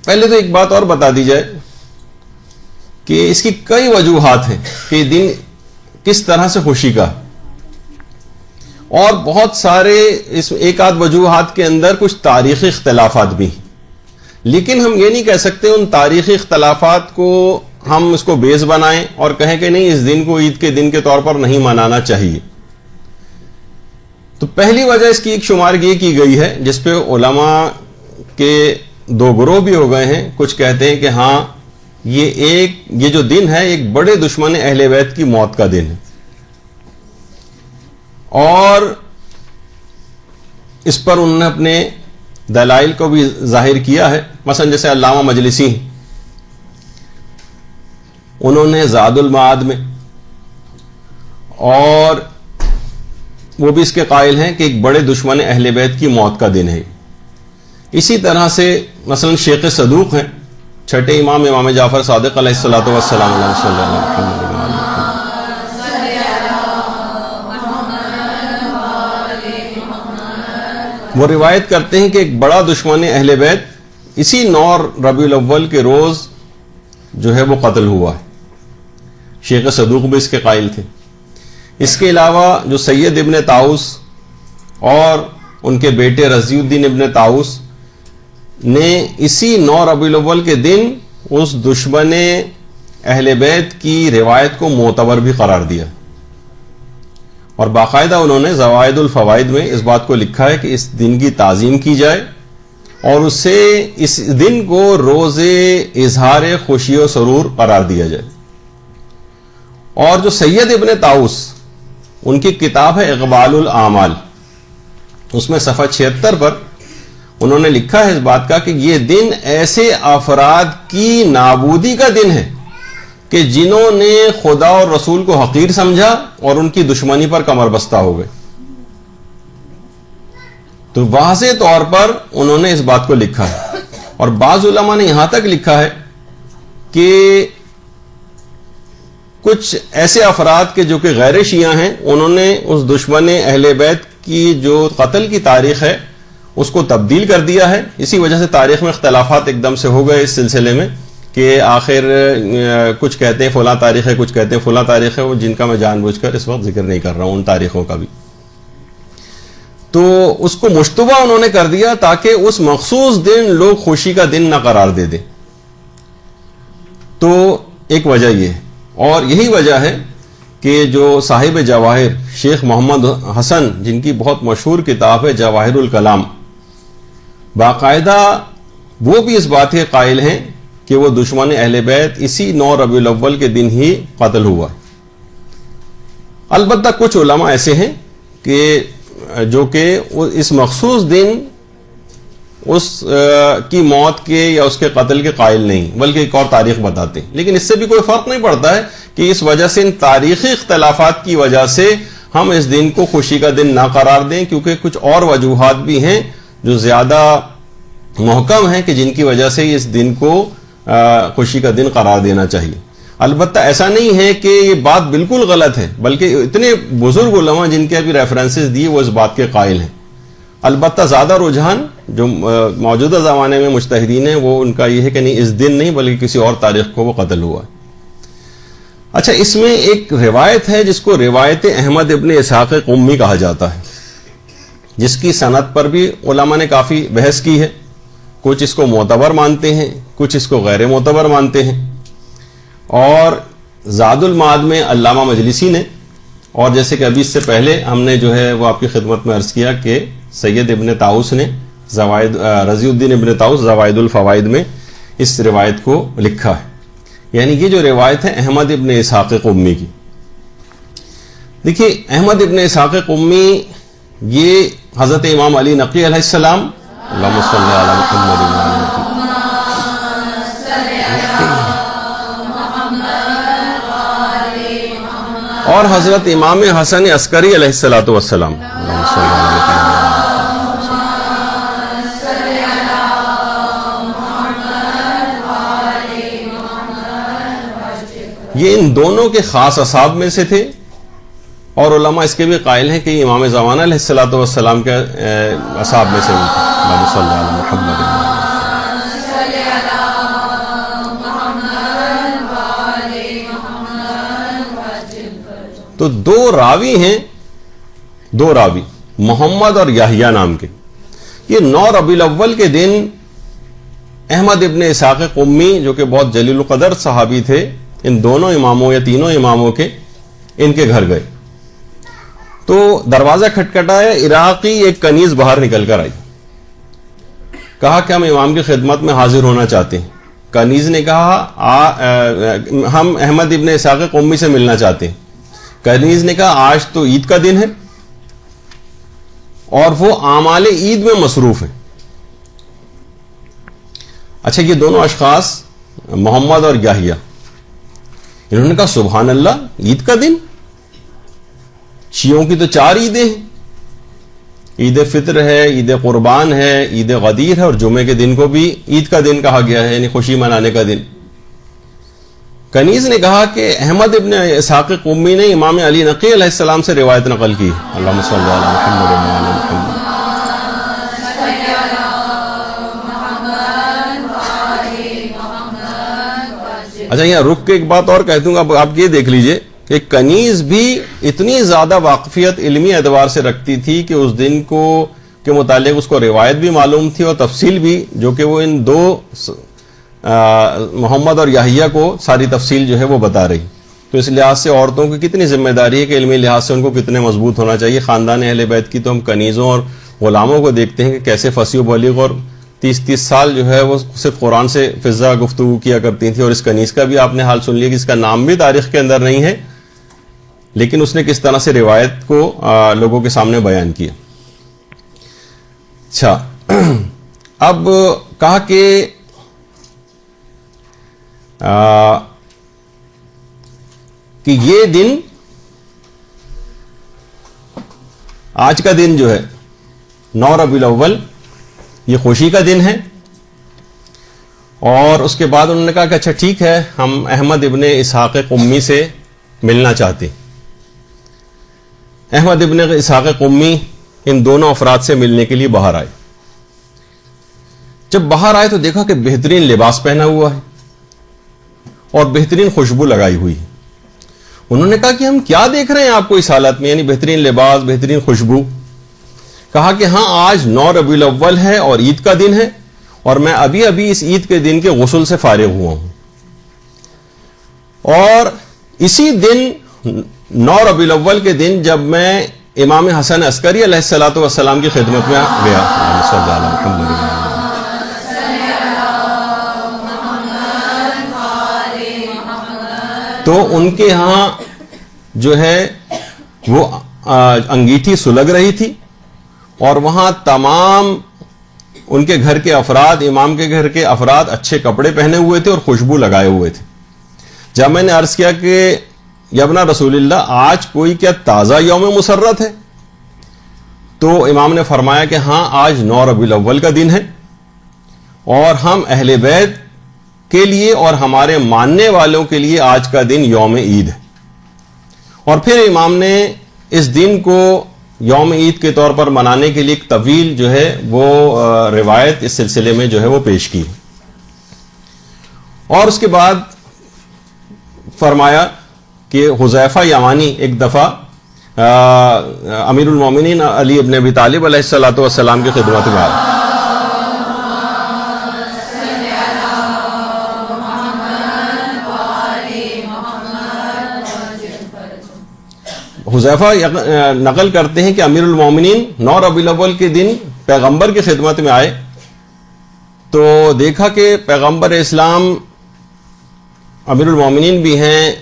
پہلے تو ایک بات اور بتا دی جائے کہ اس کی کئی وجوہات ہیں کہ یہ دن کس طرح سے خوشی کا، اور بہت سارے اس ایک آدھ وجوہات کے اندر کچھ تاریخی اختلافات بھی ہیں، لیکن ہم یہ نہیں کہہ سکتے ان تاریخی اختلافات کو ہم اس کو بیس بنائیں اور کہیں کہ نہیں اس دن کو عید کے دن کے طور پر نہیں منانا چاہیے۔ تو پہلی وجہ اس کی ایک شمار یہ کی گئی ہے جس پہ علماء کے دو گروہ بھی ہو گئے ہیں۔ کچھ کہتے ہیں کہ ہاں یہ جو دن ہے ایک بڑے دشمن اہل بیت کی موت کا دن ہے، اور اس پر انہوں نے اپنے دلائل کو بھی ظاہر کیا ہے۔ مثلا جیسے علامہ مجلسی انہوں نے زاد المعاد میں، اور وہ بھی اس کے قائل ہیں کہ ایک بڑے دشمن اہل بیت کی موت کا دن ہے۔ اسی طرح سے مثلا شیخ صدوق ہیں، چھٹے امام جعفر صادق علیہ الصلوۃ والسلام علیہ صلی اللہ علیہ وسلم، وہ روایت کرتے ہیں کہ ایک بڑا دشمن اہل بیت اسی 9 ربیع الاول کے روز جو ہے وہ قتل ہوا ہے۔ شیخ صدوق بھی اس کے قائل تھے۔ اس کے علاوہ جو سید ابن طاؤس اور ان کے بیٹے رضی الدین ابن طاؤس نے اسی 9 ربیع الاول کے دن اس دشمن اہل بیت کی روایت کو معتبر بھی قرار دیا، اور باقاعدہ انہوں نے زوائد الفوائد میں اس بات کو لکھا ہے کہ اس دن کی تعظیم کی جائے اور اسے اس دن کو روز اظہار خوشی و سرور قرار دیا جائے۔ اور جو سید ابن طاؤس ان کی کتاب ہے اقبال الاعمال، اس میں صفحہ 76 پر انہوں نے لکھا ہے اس بات کا کہ یہ دن ایسے افراد کی نابودی کا دن ہے کہ جنہوں نے خدا اور رسول کو حقیر سمجھا اور ان کی دشمنی پر کمر بستہ ہو گئے۔ تو واضح طور پر انہوں نے اس بات کو لکھا ہے، اور بعض علماء نے یہاں تک لکھا ہے کہ کچھ ایسے افراد کے جو کہ غیر شیعہ ہیں انہوں نے اس دشمن اہل بیت کی جو قتل کی تاریخ ہے اس کو تبدیل کر دیا ہے۔ اسی وجہ سے تاریخ میں اختلافات ایک دم سے ہو گئے اس سلسلے میں کہ آخر کچھ کہتے ہیں فلاں تاریخ ہے، کچھ کہتے ہیں فلاں تاریخ ہے، جن کا میں جان بوجھ کر اس وقت ذکر نہیں کر رہا ہوں ان تاریخوں کا بھی۔ تو اس کو مشتبہ انہوں نے کر دیا تاکہ اس مخصوص دن لوگ خوشی کا دن نہ قرار دے دیں۔ تو ایک وجہ یہ ہے، اور یہی وجہ ہے کہ جو صاحب جواہر شیخ محمد حسن، جن کی بہت مشہور کتاب ہے جواہر الکلام، باقاعدہ وہ بھی اس بات کے قائل ہیں کہ وہ دشمن اہل بیت اسی 9 ربیع الاول کے دن ہی قتل ہوا ہے۔ البتہ کچھ علماء ایسے ہیں کہ جو کہ اس مخصوص دن اس کی موت کے یا اس کے قتل کے قائل نہیں، بلکہ ایک اور تاریخ بتاتے ہیں، لیکن اس سے بھی کوئی فرق نہیں پڑتا ہے کہ اس وجہ سے ان تاریخی اختلافات کی وجہ سے ہم اس دن کو خوشی کا دن نہ قرار دیں، کیونکہ کچھ اور وجوہات بھی ہیں جو زیادہ محکم ہیں کہ جن کی وجہ سے اس دن کو خوشی کا دن قرار دینا چاہیے۔ البتہ ایسا نہیں ہے کہ یہ بات بالکل غلط ہے، بلکہ اتنے بزرگ علماء جن کے ابھی ریفرنسز دیے وہ اس بات کے قائل ہیں۔ البتہ زیادہ رجحان جو موجودہ زمانے میں مجتہدین ہیں وہ ان کا یہ ہے کہ نہیں اس دن نہیں بلکہ کسی اور تاریخ کو وہ قتل ہوا ہے۔ اچھا، اس میں ایک روایت ہے جس کو روایت احمد ابن اسحاق قمی کہا جاتا ہے، جس کی سند پر بھی علماء نے کافی بحث کی ہے۔ کچھ اس کو معتبر مانتے ہیں، کچھ اس کو غیر معتبر مانتے ہیں، اور زاد المعاد میں علامہ مجلسی نے، اور جیسے کہ ابھی اس سے پہلے ہم نے جو ہے وہ آپ کی خدمت میں عرض کیا کہ سید ابن طاؤس نے رضی الدین ابن طاؤس زوائد الفوائد میں اس روایت کو لکھا ہے۔ یعنی یہ جو روایت ہے احمد ابن اسحاق قمی کی، دیکھیے احمد ابن اسحاق قمی یہ حضرت امام علی نقی علیہ السلام، اللہم صلی علی محمد، اور حضرت امام حسن عسکری علیہ الصلوۃ والسلام، اللہم صلی علی محمد، یہ ان دونوں کے خاص اصحاب میں سے تھے، اور علماء اس کے بھی قائل ہیں کہ امام زمانہ علیہ الصلوۃ والسلام کے اصحاب میں سے تھے۔ اللہم صلی علی محمد۔ تو دو راوی محمد اور یحییٰ نام کے، یہ 9 ربیع الاول کے دن احمد ابن اسحاق قمی جو کہ بہت جلیل القدر صحابی تھے، ان دونوں اماموں یا تینوں اماموں کے، ان کے گھر گئے تو دروازہ کھٹکھٹایا، عراقی ایک کنیز باہر نکل کر آئی، کہا کہ ہم امام کی خدمت میں حاضر ہونا چاہتے ہیں۔ کنیز نے کہا ہم احمد ابن اسحاق قمی سے ملنا چاہتے ہیں۔ کنیز نے کہا آج تو عید کا دن ہے اور وہ اعمال عید میں مصروف ہیں۔ اچھا، یہ دونوں اشخاص محمد اور یحییٰ، انہوں نے کہا سبحان اللہ، عید کا دن؟ شیعوں کی تو 4 عیدیں ہیں، عید فطر ہے، عید قربان ہے، عید غدیر ہے، اور جمعے کے دن کو بھی عید کا دن کہا گیا ہے، یعنی خوشی منانے کا دن۔ کنیز نے کہا کہ احمد ابن اسحاق قمی نے امام علی نقی علیہ السلام سے روایت نقل کی، اللہم صلی علی محمد و علی محمد۔ اچھا، یہاں رک کے ایک بات اور کہہ دوں گا، آپ یہ دیکھ لیجئے کہ کنیز بھی اتنی زیادہ واقفیت علمی اعتبار سے رکھتی تھی کہ اس دن کو کے متعلق اس کو روایت بھی معلوم تھی اور تفصیل بھی، جو کہ وہ ان دو محمد اور یحییٰ کو ساری تفصیل جو ہے وہ بتا رہی۔ تو اس لحاظ سے عورتوں کی کتنی ذمہ داری ہے کہ علمی لحاظ سے ان کو کتنے مضبوط ہونا چاہیے۔ خاندان اہل بیت کی تو ہم کنیزوں اور غلاموں کو دیکھتے ہیں کہ کیسے فصیح و بلیغ، اور 30 سال جو ہے وہ صرف قرآن سے فضا گفتگو کیا کرتی تھی، اور اس کنیز کا بھی آپ نے حال سن لیا کہ اس کا نام بھی تاریخ کے اندر نہیں ہے، لیکن اس نے کس طرح سے روایت کو لوگوں کے سامنے بیان کیا۔ اچھا، اب کہا کہ یہ دن، آج کا دن جو ہے 9 ربیع الاول، یہ خوشی کا دن ہے۔ اور اس کے بعد انہوں نے کہا کہ اچھا ٹھیک ہے، ہم احمد ابن اسحاق قمی سے ملنا چاہتے ہیں۔ احمد ابن اسحاق قمی ان دونوں افراد سے ملنے کے لیے باہر آئے۔ جب باہر آئے تو دیکھا کہ بہترین لباس پہنا ہوا ہے اور بہترین خوشبو لگائی ہوئی ہے۔ انہوں نے کہا کہ ہم کیا دیکھ رہے ہیں آپ کو اس حالت میں، یعنی بہترین لباس، بہترین خوشبو؟ کہا کہ ہاں، آج 9 ربیع الاول ہے اور عید کا دن ہے، اور میں ابھی اس عید کے دن کے غسل سے فارغ ہوا ہوں، اور اسی دن 9 ربیع الاول کے دن جب میں امام حسن عسکری علیہ السلام کی خدمت میں گیا، تو ان کے ہاں جو ہے وہ انگیٹھی سلگ رہی تھی، اور وہاں تمام ان کے گھر کے افراد، امام کے گھر کے افراد اچھے کپڑے پہنے ہوئے تھے اور خوشبو لگائے ہوئے تھے۔ جب میں نے عرض کیا کہ یابنا رسول اللہ، آج کوئی کیا تازہ یوم مسرت ہے؟ تو امام نے فرمایا کہ ہاں، آج 9 ربیع الاول کا دن ہے، اور ہم اہل بیت کے لیے اور ہمارے ماننے والوں کے لیے آج کا دن یوم عید ہے۔ اور پھر امام نے اس دن کو یوم عید کے طور پر منانے کے لیے ایک طویل جو ہے وہ روایت اس سلسلے میں جو ہے وہ پیش کی، اور اس کے بعد فرمایا کہ حذیفہ یمانی ایک دفعہ امیر المومنین علی ابن ابی طالب علیہ السلام کی خدمت میں آئے۔ حذیفہ نقل کرتے ہیں کہ امیر المومنین 9 ربیع الاول کے دن پیغمبر کی خدمت میں آئے تو دیکھا کہ پیغمبر اسلام امیر المومنین بھی ہیں،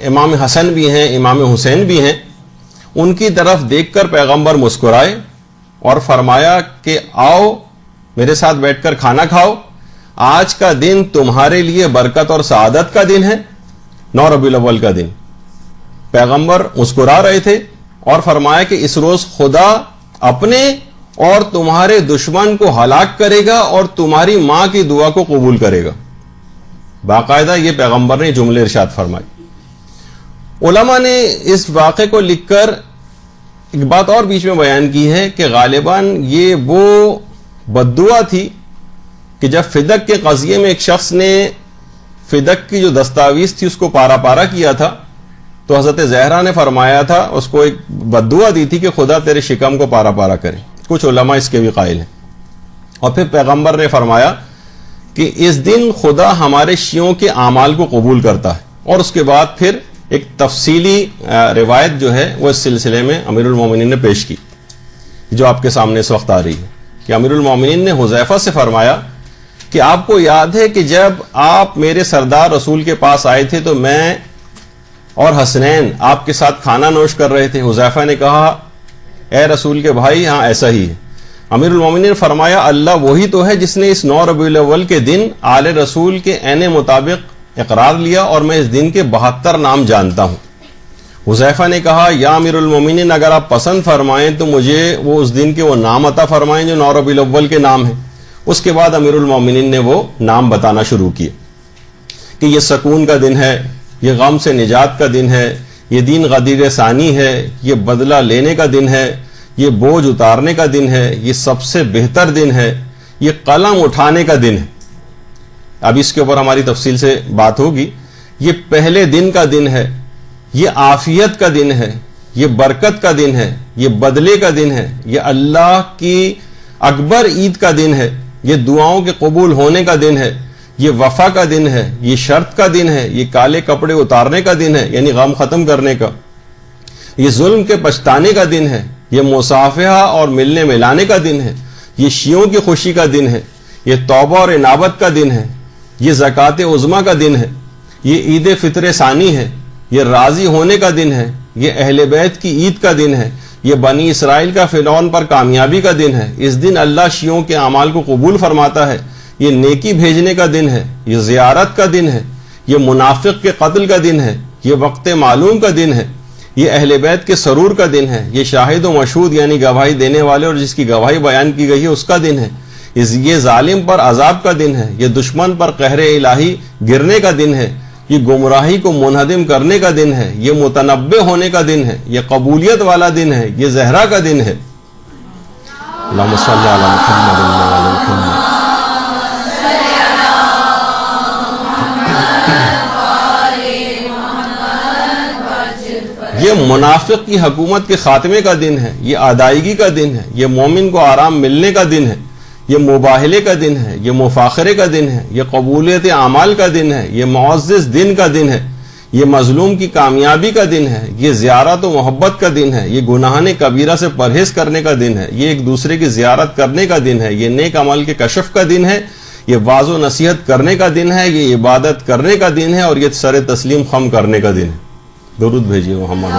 امام حسن بھی ہیں، امام حسین بھی ہیں، ان کی طرف دیکھ کر پیغمبر مسکرائے اور فرمایا کہ آؤ میرے ساتھ بیٹھ کر کھانا کھاؤ، آج کا دن تمہارے لیے برکت اور سعادت کا دن ہے، 9 ربیع الاول کا دن۔ پیغمبر مسکرا رہے تھے اور فرمایا کہ اس روز خدا اپنے اور تمہارے دشمن کو ہلاک کرے گا اور تمہاری ماں کی دعا کو قبول کرے گا۔ باقاعدہ یہ پیغمبر نے جملے ارشاد فرمائی۔ علماء نے اس واقعے کو لکھ کر ایک بات اور بیچ میں بیان کی ہے کہ غالباً یہ وہ بددعا تھی کہ جب فدق کے قضیے میں ایک شخص نے فدق کی جو دستاویز تھی اس کو پارا پارا کیا تھا، تو حضرت زہرا نے فرمایا تھا، اس کو ایک بددعا دی تھی کہ خدا تیرے شکم کو پارا پارا کرے. کچھ علماء اس کے بھی قائل ہیں. اور پھر پیغمبر نے فرمایا کہ اس دن خدا ہمارے شیعوں کے اعمال کو قبول کرتا ہے. اور اس کے بعد پھر ایک تفصیلی روایت جو ہے وہ اس سلسلے میں امیر المومنین نے پیش کی، جو آپ کے سامنے اس وقت آ رہی ہے، کہ امیر المومنین نے حذیفہ سے فرمایا کہ آپ کو یاد ہے کہ جب آپ میرے سردار رسول کے پاس آئے تھے تو میں اور حسنین آپ کے ساتھ کھانا نوش کر رہے تھے. حذیفہ نے کہا اے رسول کے بھائی ہاں ایسا ہی ہے. امیر المومنین نے فرمایا اللہ وہی تو ہے جس نے اس 9 ربیع الاول کے دن آل رسول کے عین مطابق اقرار لیا اور میں اس دن کے 72 نام جانتا ہوں. حذیفہ نے کہا یا امیر المومنین اگر آپ پسند فرمائیں تو مجھے وہ اس دن کے وہ نام عطا فرمائیں جو 9 ربیع الاول کے نام ہیں. اس کے بعد امیر المومنین نے وہ نام بتانا شروع کیے کہ یہ سکون کا دن ہے، یہ غم سے نجات کا دن ہے، یہ دین غدیر ثانی ہے، یہ بدلہ لینے کا دن ہے، یہ بوجھ اتارنے کا دن ہے، یہ سب سے بہتر دن ہے، یہ قلم اٹھانے کا دن ہے. اب اس کے اوپر ہماری تفصیل سے بات ہوگی. یہ پہلے دن کا دن ہے، یہ عافیت کا دن ہے، یہ برکت کا دن ہے، یہ بدلے کا دن ہے، یہ اللہ کی اکبر عید کا دن ہے، یہ دعاؤں کے قبول ہونے کا دن ہے، یہ وفا کا دن ہے، یہ شرط کا دن ہے، یہ کالے کپڑے اتارنے کا دن ہے یعنی غم ختم کرنے کا، یہ ظلم کے پچھتانے کا دن ہے، یہ مصافحہ اور ملنے ملانے کا دن ہے، یہ شیعوں کی خوشی کا دن ہے، یہ توبہ اور انابت کا دن ہے، یہ زکوٰۃ عظمیٰ کا دن ہے، یہ عید فطر ثانی ہے، یہ راضی ہونے کا دن ہے، یہ اہل بیت کی عید کا دن ہے، یہ بنی اسرائیل کا فرعون پر کامیابی کا دن ہے. اس دن اللہ شیعوں کے اعمال کو قبول فرماتا ہے. یہ نیکی بھیجنے کا دن ہے، یہ زیارت کا دن ہے، یہ منافق کے قتل کا دن ہے، یہ وقت معلوم کا دن ہے، یہ اہل بیت کے سرور کا دن ہے، یہ شاہد و مشہود یعنی گواہی دینے والے اور جس کی گواہی بیان کی گئی ہے اس کا دن ہے، یہ ظالم پر عذاب کا دن ہے، یہ دشمن پر قہر الہی گرنے کا دن ہے، یہ گمراہی کو منہدم کرنے کا دن ہے، یہ متنبع ہونے کا دن ہے، یہ قبولیت والا دن ہے، یہ زہرا کا دن ہے. اللہم صلی علی محمد و علی محمد. یہ منافق کی حکومت کے خاتمے کا دن ہے، یہ ادائیگی کا دن ہے، یہ مومن کو آرام ملنے کا دن ہے، یہ مباہلے کا دن ہے، یہ مفاخرے کا دن ہے، یہ قبولیت اعمال کا دن ہے، یہ معزز دن کا دن ہے، یہ مظلوم کی کامیابی کا دن ہے، یہ زیارت و محبت کا دن ہے، یہ گناہان کبیرہ سے پرہیز کرنے کا دن ہے، یہ ایک دوسرے کی زیارت کرنے کا دن ہے، یہ نیک عمل کے کشف کا دن ہے، یہ واعظ و نصیحت کرنے کا دن ہے، یہ عبادت کرنے کا دن ہے اور یہ سر تسلیم خم کرنے کا دن ہے. درود بھیجیے محمد.